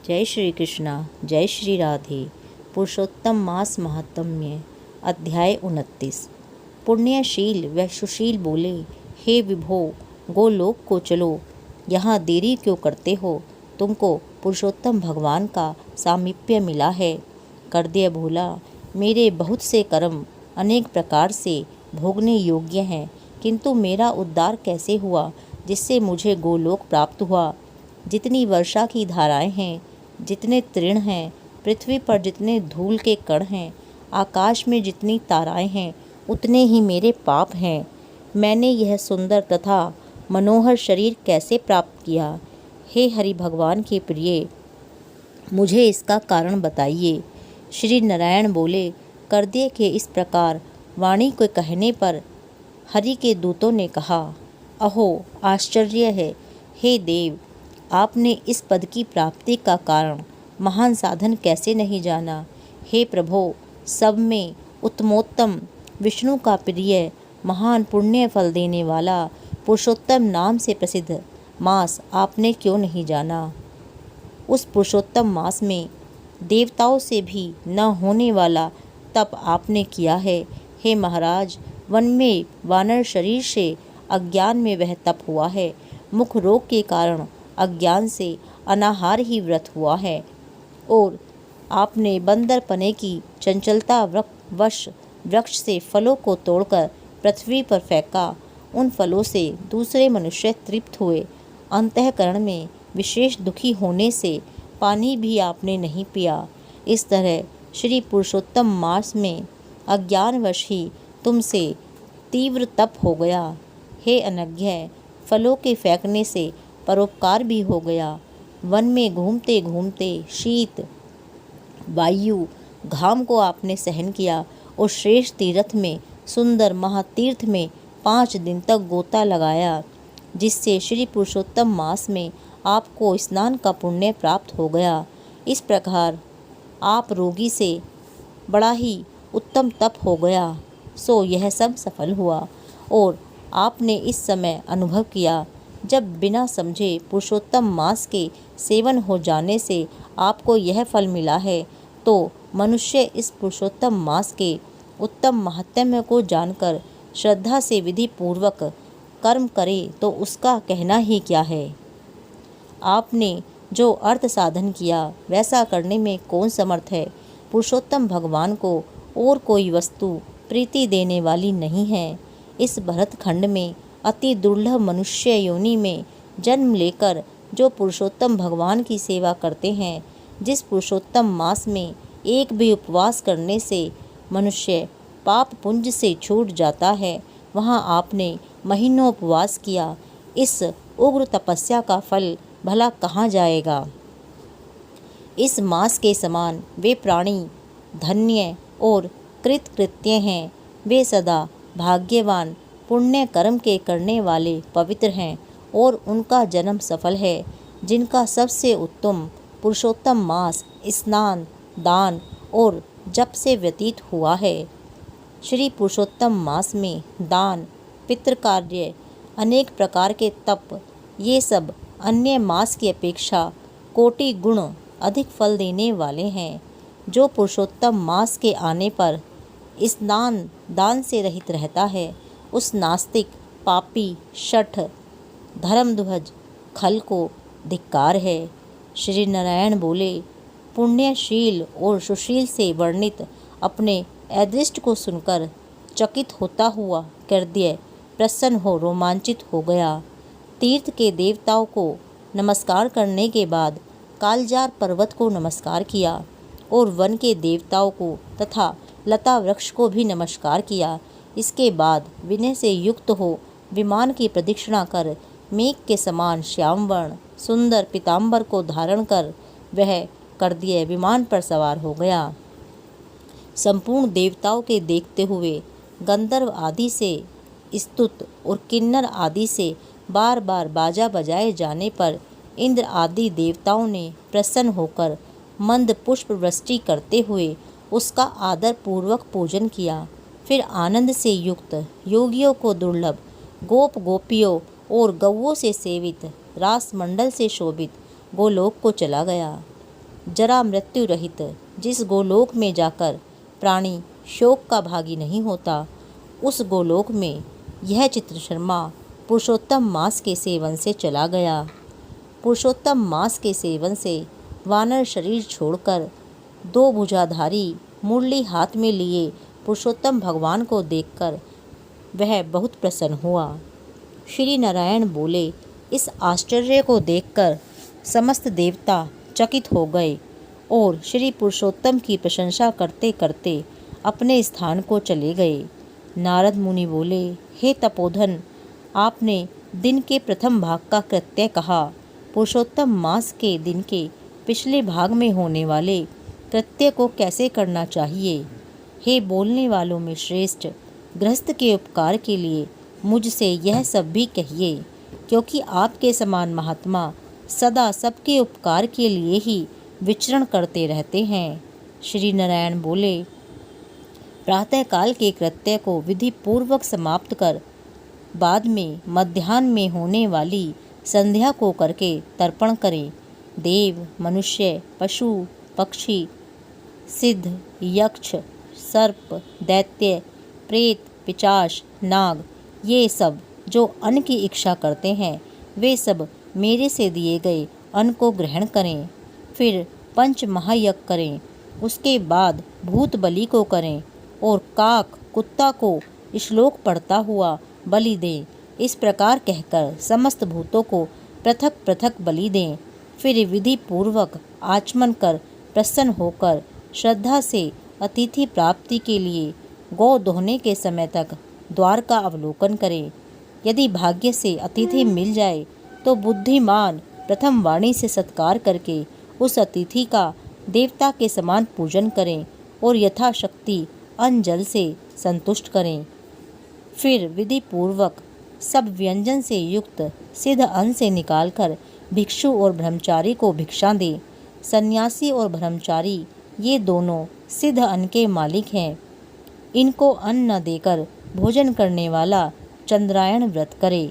जय श्री कृष्णा, जय श्री राधे। पुरुषोत्तम मास महात्म्य, अध्याय 29। पुण्यशील व सुशील बोले, हे विभो, गोलोक को चलो, यहाँ देरी क्यों करते हो? तुमको पुरुषोत्तम भगवान का सामीप्य मिला है। कर्दय बोला, मेरे बहुत से कर्म अनेक प्रकार से भोगने योग्य हैं, किंतु मेरा उद्धार कैसे हुआ जिससे मुझे गोलोक प्राप्त हुआ? जितनी वर्षा की धाराएं हैं, जितने तृण हैं, पृथ्वी पर जितने धूल के कण हैं, आकाश में जितनी ताराएं हैं, उतने ही मेरे पाप हैं। मैंने यह सुंदर तथा मनोहर शरीर कैसे प्राप्त किया? हे हरि भगवान के प्रिय, मुझे इसका कारण बताइए। श्री नारायण बोले, कर्दय के इस प्रकार वाणी को कहने पर हरि के दूतों ने कहा, अहो आश्चर्य है, हे देव, आपने इस पद की प्राप्ति का कारण महान साधन कैसे नहीं जाना? हे प्रभो, सब में उत्तमोत्तम विष्णु का प्रिय महान पुण्य फल देने वाला पुरुषोत्तम नाम से प्रसिद्ध मास आपने क्यों नहीं जाना? उस पुरुषोत्तम मास में देवताओं से भी न होने वाला तप आपने किया है। हे महाराज, वन में वानर शरीर से अज्ञान में वह तप हुआ है। मुख रोग के कारण अज्ञान से अनाहार ही व्रत हुआ है, और आपने बंदरपने की चंचलता वश वृक्ष से फलों को तोड़कर पृथ्वी पर फेंका। उन फलों से दूसरे मनुष्य तृप्त हुए। अंतःकरण में विशेष दुखी होने से पानी भी आपने नहीं पिया। इस तरह श्री पुरुषोत्तम मास में अज्ञानवश ही तुमसे तीव्र तप हो गया। हे अनज्ञ, फलों के फेंकने से परोपकार भी हो गया। वन में घूमते घूमते शीत, वायु, घाम को आपने सहन किया और श्रेष्ठ तीर्थ में, सुंदर महातीर्थ में 5 दिन तक गोता लगाया, जिससे श्री पुरुषोत्तम मास में आपको स्नान का पुण्य प्राप्त हो गया। इस प्रकार आप रोगी से बड़ा ही उत्तम तप हो गया, सो यह सब सफल हुआ। और आपने इस समय अनुभव किया, जब बिना समझे पुरुषोत्तम मास के सेवन हो जाने से आपको यह फल मिला है, तो मनुष्य इस पुरुषोत्तम मास के उत्तम महात्म्य को जानकर श्रद्धा से विधि पूर्वक कर्म करे तो उसका कहना ही क्या है। आपने जो अर्थ साधन किया वैसा करने में कौन समर्थ है? पुरुषोत्तम भगवान को और कोई वस्तु प्रीति देने वाली नहीं है। इस भरतखंड में अति दुर्लभ मनुष्य योनि में जन्म लेकर जो पुरुषोत्तम भगवान की सेवा करते हैं, जिस पुरुषोत्तम मास में एक भी उपवास करने से मनुष्य पाप पुंज से छूट जाता है, वहाँ आपने महीनों उपवास किया। इस उग्र तपस्या का फल भला कहाँ जाएगा? इस मास के समान वे प्राणी धन्य और कृतकृत्य हैं। वे सदा भाग्यवान, पुण्य कर्म के करने वाले पवित्र हैं, और उनका जन्म सफल है, जिनका सबसे उत्तम पुरुषोत्तम मास स्नान, दान और जप से व्यतीत हुआ है। श्री पुरुषोत्तम मास में दान, पितृकार्य, अनेक प्रकार के तप, ये सब अन्य मास की अपेक्षा कोटि गुण अधिक फल देने वाले हैं। जो पुरुषोत्तम मास के आने पर स्नान दान से रहित रहता है, उस नास्तिक, पापी, शठ, धर्मध्वज खल को धिक्कार है। श्री नारायण बोले, पुण्यशील और सुशील से वर्णित अपने अदृष्ट को सुनकर चकित होता हुआ कर्दय प्रसन्न हो रोमांचित हो गया। तीर्थ के देवताओं को नमस्कार करने के बाद कालजार पर्वत को नमस्कार किया, और वन के देवताओं को तथा लता वृक्ष को भी नमस्कार किया। इसके बाद विनय से युक्त हो विमान की प्रदक्षिणा कर मेघ के समान श्यामवर्ण सुंदर पीताम्बर को धारण कर वह कर्दय विमान पर सवार हो गया। संपूर्ण देवताओं के देखते हुए गंधर्व आदि से स्तुत और किन्नर आदि से बार बार बाजा बजाए जाने पर इंद्र आदि देवताओं ने प्रसन्न होकर मंद पुष्प वृष्टि करते हुए उसका आदर पूर्वक पूजन किया। फिर आनंद से युक्त योगियों को दुर्लभ गोप गोपियों और गौओं से सेवित रास मंडल से शोभित गोलोक को चला गया। जरा मृत्यु रहित जिस गोलोक में जाकर प्राणी शोक का भागी नहीं होता, उस गोलोक में यह चित्रशर्मा पुरुषोत्तम मास के सेवन से चला गया। पुरुषोत्तम मास के सेवन से वानर शरीर छोड़कर 2 भुजाधारी मुरली हाथ में लिए पुरुषोत्तम भगवान को देखकर वह बहुत प्रसन्न हुआ। श्री नारायण बोले, इस आश्चर्य को देखकर समस्त देवता चकित हो गए और श्री पुरुषोत्तम की प्रशंसा करते करते अपने स्थान को चले गए। नारद मुनि बोले, हे तपोधन, आपने दिन के प्रथम भाग का कृत्य कहा। पुरुषोत्तम मास के दिन के पिछले भाग में होने वाले कृत्य को कैसे करना चाहिए? हे बोलने वालों में श्रेष्ठ, गृहस्थ के उपकार के लिए मुझसे यह सब भी कहिए, क्योंकि आपके समान महात्मा सदा सबके उपकार के लिए ही विचरण करते रहते हैं। श्री नारायण बोले, प्रातःकाल के कृत्य को विधि पूर्वक समाप्त कर बाद में मध्याह्न में होने वाली संध्या को करके तर्पण करें। देव, मनुष्य, पशु, पक्षी, सिद्ध, यक्ष, सर्प, दैत्य, प्रेत, पिशाच, नाग, ये सब जो अन्न की इच्छा करते हैं, वे सब मेरे से दिए गए अन्न को ग्रहण करें। फिर 5 महायज्ञ करें। उसके बाद भूत बलि को करें और काक, कुत्ता को श्लोक पढ़ता हुआ बलि दें। इस प्रकार कहकर समस्त भूतों को पृथक पृथक बलि दें। फिर विधि पूर्वक आचमन कर प्रसन्न होकर श्रद्धा से अतिथि प्राप्ति के लिए गौ दोहने के समय तक द्वार का अवलोकन करें। यदि भाग्य से अतिथि मिल जाए तो बुद्धिमान प्रथम वाणी से सत्कार करके उस अतिथि का देवता के समान पूजन करें और यथाशक्ति अन्न जल से संतुष्ट करें। फिर विधि पूर्वक सब व्यंजन से युक्त सिद्ध अन्न से निकालकर भिक्षु और ब्रह्मचारी को भिक्षा दें। सन्यासी और ब्रह्मचारी ये दोनों सिद्ध अन्न के मालिक हैं। इनको अन्न न देकर भोजन करने वाला चंद्रायण व्रत करे।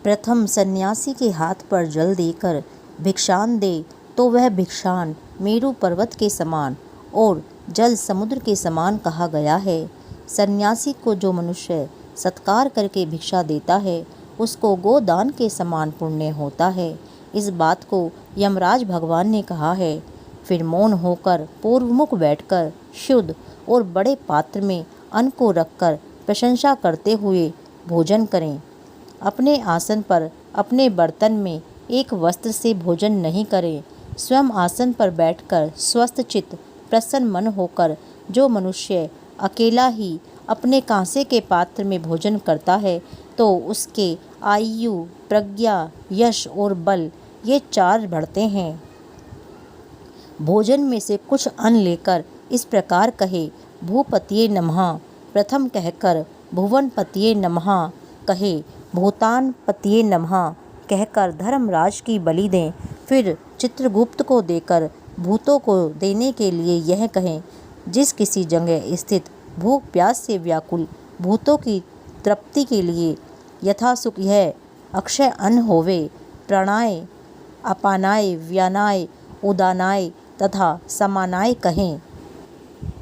प्रथम सन्यासी के हाथ पर जल देकर भिक्षान दे तो वह भिक्षान मेरु पर्वत के समान और जल समुद्र के समान कहा गया है। सन्यासी को जो मनुष्य सत्कार करके भिक्षा देता है, उसको गोदान के समान पुण्य होता है। इस बात को यमराज भगवान ने कहा है। फिर मौन होकर पूर्वमुख बैठकर शुद्ध और बड़े पात्र में अन्न को रखकर प्रशंसा करते हुए भोजन करें। अपने आसन पर अपने बर्तन में एक वस्त्र से भोजन नहीं करें। स्वयं आसन पर बैठकर स्वस्थ चित्त प्रसन्न मन होकर जो मनुष्य अकेला ही अपने कांसे के पात्र में भोजन करता है, तो उसके आयु, प्रज्ञा, यश और बल ये 4 बढ़ते हैं। भोजन में से कुछ अन्न लेकर इस प्रकार कहे, भूपतिये नमः। प्रथम कहकर भुवनपतिये नमः कहे, भूतान पतिये नमः कहकर धर्मराज की बलि दें। फिर चित्रगुप्त को देकर भूतों को देने के लिए यह कहें, जिस किसी जगह स्थित भूख प्यास से व्याकुल भूतों की तृप्ति के लिए यथासुख यह अक्षय अन्न होवे। प्राणाय, अपानाय, व्यानाय, उदानाय तथा समानाय कहें।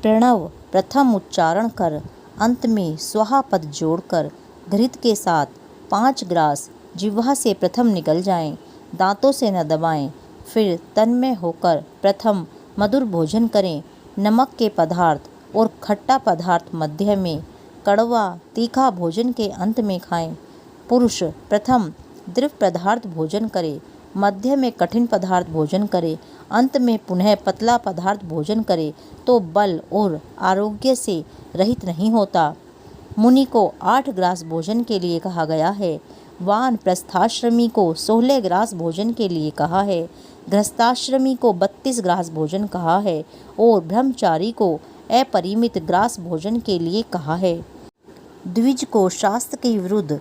प्रणव प्रथम उच्चारण कर अंत में स्वाहा पद जोड़कर घृत के साथ 5 ग्रास जिह्वा से प्रथम निकल जाएं, दांतों से न दबाएं। फिर तन्मय होकर प्रथम मधुर भोजन करें। नमक के पदार्थ और खट्टा पदार्थ मध्य में, कड़वा तीखा भोजन के अंत में खाएं। पुरुष प्रथम द्रव पदार्थ भोजन करे, मध्य में कठिन पदार्थ भोजन करे, अंत में पुनः पतला पदार्थ भोजन करे तो बल और आरोग्य से रहित नहीं होता। मुनि को 8 ग्रास भोजन के लिए कहा गया है। वानप्रस्थाश्रमी को 16 ग्रास भोजन के लिए कहा है। गृहस्थाश्रमी को 32 ग्रास भोजन कहा है और ब्रह्मचारी को अपरिमित ग्रास भोजन के लिए कहा है। द्विज को शास्त्र के विरुद्ध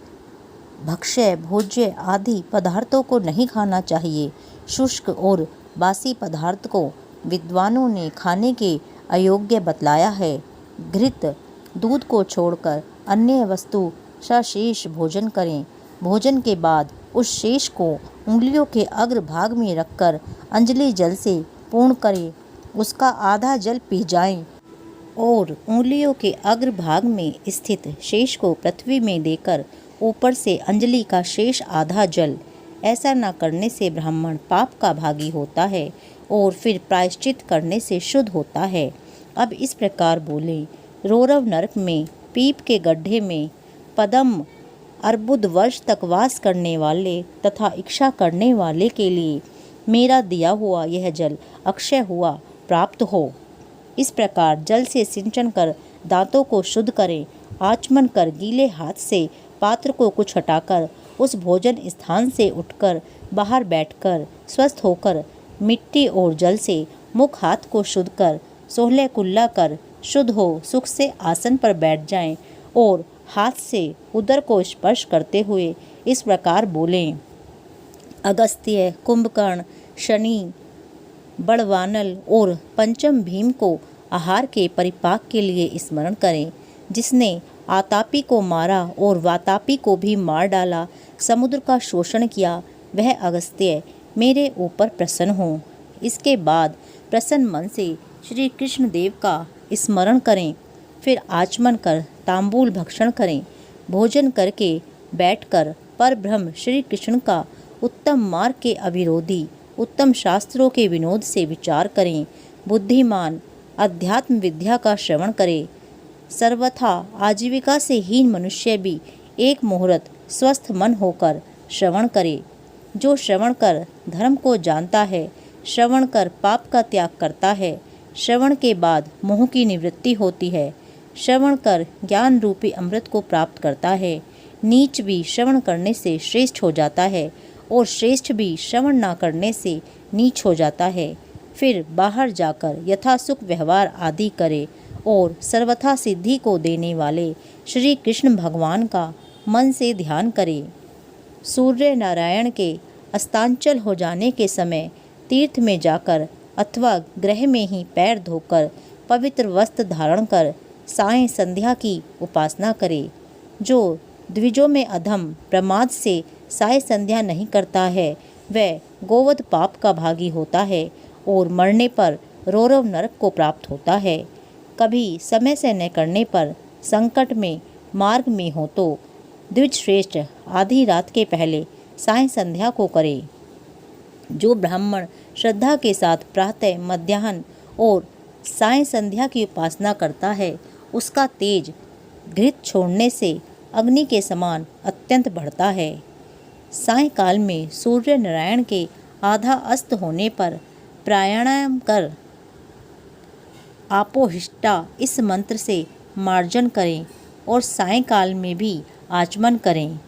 भक्ष्य, भोज्य आदि पदार्थों को नहीं खाना चाहिए। शुष्क और बासी पदार्थ को विद्वानों ने खाने के अयोग्य बतलाया है। घृत, दूध को छोड़कर अन्य वस्तु सशेष भोजन करें। भोजन के बाद उस शेष को उंगलियों के अग्र भाग में रखकर अंजलि जल से पूर्ण करें, उसका आधा जल पी जाएं और उंगलियों के अग्रभाग में स्थित शेष को पृथ्वी में देकर ऊपर से अंजलि का शेष आधा जल। ऐसा न करने से ब्राह्मण पाप का भागी होता है और फिर प्रायश्चित करने से शुद्ध होता है। अब इस प्रकार बोले, रौरव नरक में पीप के गड्ढे में पदम अर्बुद वर्ष तक वास करने वाले तथा इच्छा करने वाले के लिए मेरा दिया हुआ यह जल अक्षय हुआ प्राप्त हो। इस प्रकार जल से सिंचन कर दांतों को शुद्ध करें। आचमन कर गीले हाथ से पात्र को कुछ हटाकर उस भोजन स्थान से उठकर बाहर बैठकर स्वस्थ होकर मिट्टी और जल से मुख हाथ को शुद्ध कर सोहले कुल्ला कर शुद्ध हो सुख से आसन पर बैठ जाएं और हाथ से उदर को स्पर्श करते हुए इस प्रकार बोलें, अगस्त्य, कुंभकर्ण, शनि, बड़वानल और पंचम भीम को आहार के परिपाक के लिए स्मरण करें। जिसने आतापी को मारा और वातापी को भी मार डाला, समुद्र का शोषण किया, वह अगस्त्य मेरे ऊपर प्रसन्न हो। इसके बाद प्रसन्न मन से श्री कृष्ण देव का स्मरण करें। फिर आचमन कर तांबूल भक्षण करें। भोजन करके बैठकर परब्रह्म श्री कृष्ण का उत्तम मार्ग के अविरोधी उत्तम शास्त्रों के विनोद से विचार करें। बुद्धिमान अध्यात्म विद्या का श्रवण करे। सर्वथा आजीविका से हीन मनुष्य भी एक मुहूर्त स्वस्थ मन होकर श्रवण करे। जो श्रवण कर धर्म को जानता है, श्रवण कर पाप का त्याग करता है, श्रवण के बाद मोह की निवृत्ति होती है, श्रवण कर ज्ञान रूपी अमृत को प्राप्त करता है। नीच भी श्रवण करने से श्रेष्ठ हो जाता है और श्रेष्ठ भी श्रवण न करने से नीच हो जाता है। फिर बाहर जाकर यथासुख व्यवहार आदि करे और सर्वथा सिद्धि को देने वाले श्री कृष्ण भगवान का मन से ध्यान करे। सूर्य नारायण के अस्तांचल हो जाने के समय तीर्थ में जाकर अथवा गृह में ही पैर धोकर पवित्र वस्त्र धारण कर सायं संध्या की उपासना करे। जो द्विजों में अधम प्रमाद से साय संध्या नहीं करता है, वह गोवध पाप का भागी होता है और मरने पर रौरव नरक को प्राप्त होता है। कभी समय से न करने पर संकट में मार्ग में हो तो द्विज श्रेष्ठ आधी रात के पहले साय संध्या को करे। जो ब्राह्मण श्रद्धा के साथ प्रातः, मध्याह्न और साय संध्या की उपासना करता है, उसका तेज घृत छोड़ने से अग्नि के समान अत्यंत बढ़ता है। सायंकाल में सूर्य नारायण के आधा अस्त होने पर प्राणायाम कर आपोहिष्टा इस मंत्र से मार्जन करें और सायंकाल में भी आचमन करें।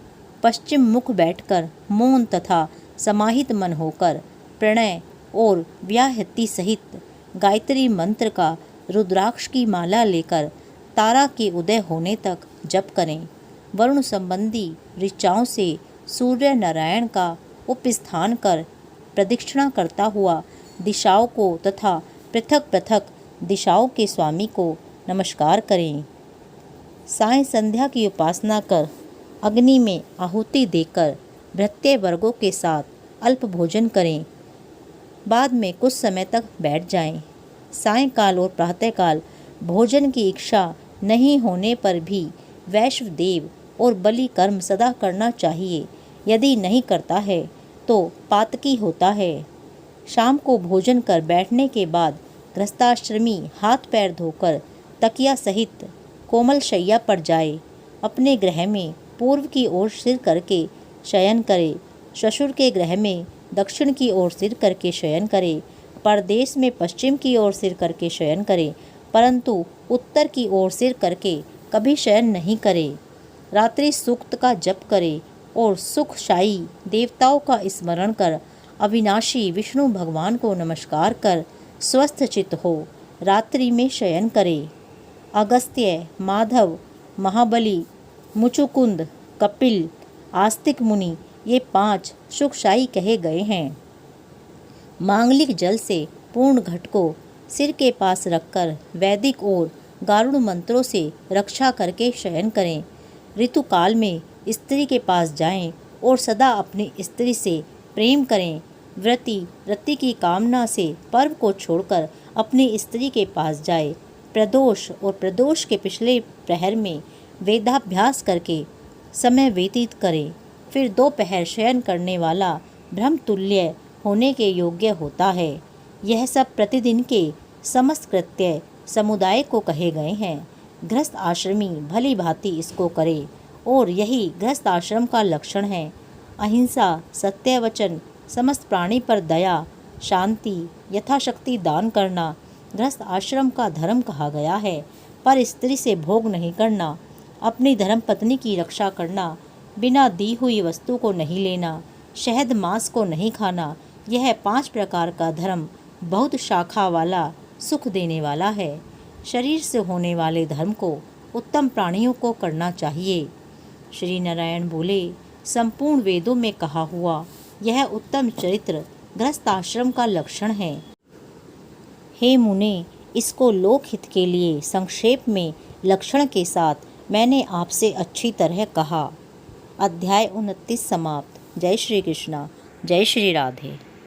पश्चिम मुख बैठकर मौन तथा समाहित मन होकर प्रणय और व्याहति सहित गायत्री मंत्र का रुद्राक्ष की माला लेकर तारा के उदय होने तक जप करें। वरुण संबंधी ऋचाओं से सूर्य नारायण का उपस्थान कर प्रदक्षिणा करता हुआ दिशाओं को तथा पृथक पृथक दिशाओं के स्वामी को नमस्कार करें। साय संध्या की उपासना कर अग्नि में आहुति देकर भृत्य वर्गों के साथ अल्प भोजन करें। बाद में कुछ समय तक बैठ जाएं। सायंकाल और प्रातःकाल भोजन की इच्छा नहीं होने पर भी वैश्व देव और बलि कर्म सदा करना चाहिए। यदि नहीं करता है तो पातकी होता है। शाम को भोजन कर बैठने के बाद गृहस्थाश्रमी हाथ पैर धोकर तकिया सहित कोमल शैया पर जाए। अपने गृह में पूर्व की ओर सिर करके शयन करे। ससुर के गृह में दक्षिण की ओर सिर करके शयन करे। परदेश में पश्चिम की ओर सिर करके शयन करे, परंतु उत्तर की ओर सिर करके कभी शयन नहीं करे। रात्रि सूक्त का जप करे और सुखशायी देवताओं का स्मरण कर अविनाशी विष्णु भगवान को नमस्कार कर स्वस्थ चित्त हो रात्रि में शयन करे। अगस्त्य, माधव, महाबली, मुचुकुंद, कपिल, आस्तिक मुनि ये 5 सुखशायी कहे गए हैं। मांगलिक जल से पूर्ण घट को सिर के पास रखकर वैदिक और गारुड़ मंत्रों से रक्षा करके शयन करें। ऋतुकाल में स्त्री के पास जाएं और सदा अपनी स्त्री से प्रेम करें। रति की कामना से पर्व को छोड़कर अपनी स्त्री के पास जाए, प्रदोष और प्रदोष के पिछले प्रहर में वेदाभ्यास करके समय व्यतीत करे, फिर दोपहर शयन करने वाला ब्रह्मतुल्य होने के योग्य होता है। यह सब प्रतिदिन के समस्त कृत्य समुदाय को कहे गए हैं। गृहस्थ आश्रमी भली भांति इसको करे, और यही गृहस्थ आश्रम का लक्षण है। अहिंसा, सत्य वचन, समस्त प्राणी पर दया, शांति, यथाशक्ति दान करना गृहस्थ आश्रम का धर्म कहा गया है। पर स्त्री से भोग नहीं करना, अपनी धर्म पत्नी की रक्षा करना, बिना दी हुई वस्तु को नहीं लेना, शहद मांस को नहीं खाना, यह 5 प्रकार का धर्म बहुत शाखा वाला, सुख देने वाला है। शरीर से होने वाले धर्म को उत्तम प्राणियों को करना चाहिए। श्री नारायण बोले, संपूर्ण वेदों में कहा हुआ यह उत्तम चरित्र गृहस्थ आश्रम का लक्षण है। हे मुने, इसको लोकहित के लिए संक्षेप में लक्षण के साथ मैंने आपसे अच्छी तरह कहा। अध्याय 29 समाप्त। जय श्री कृष्णा, जय श्री राधे।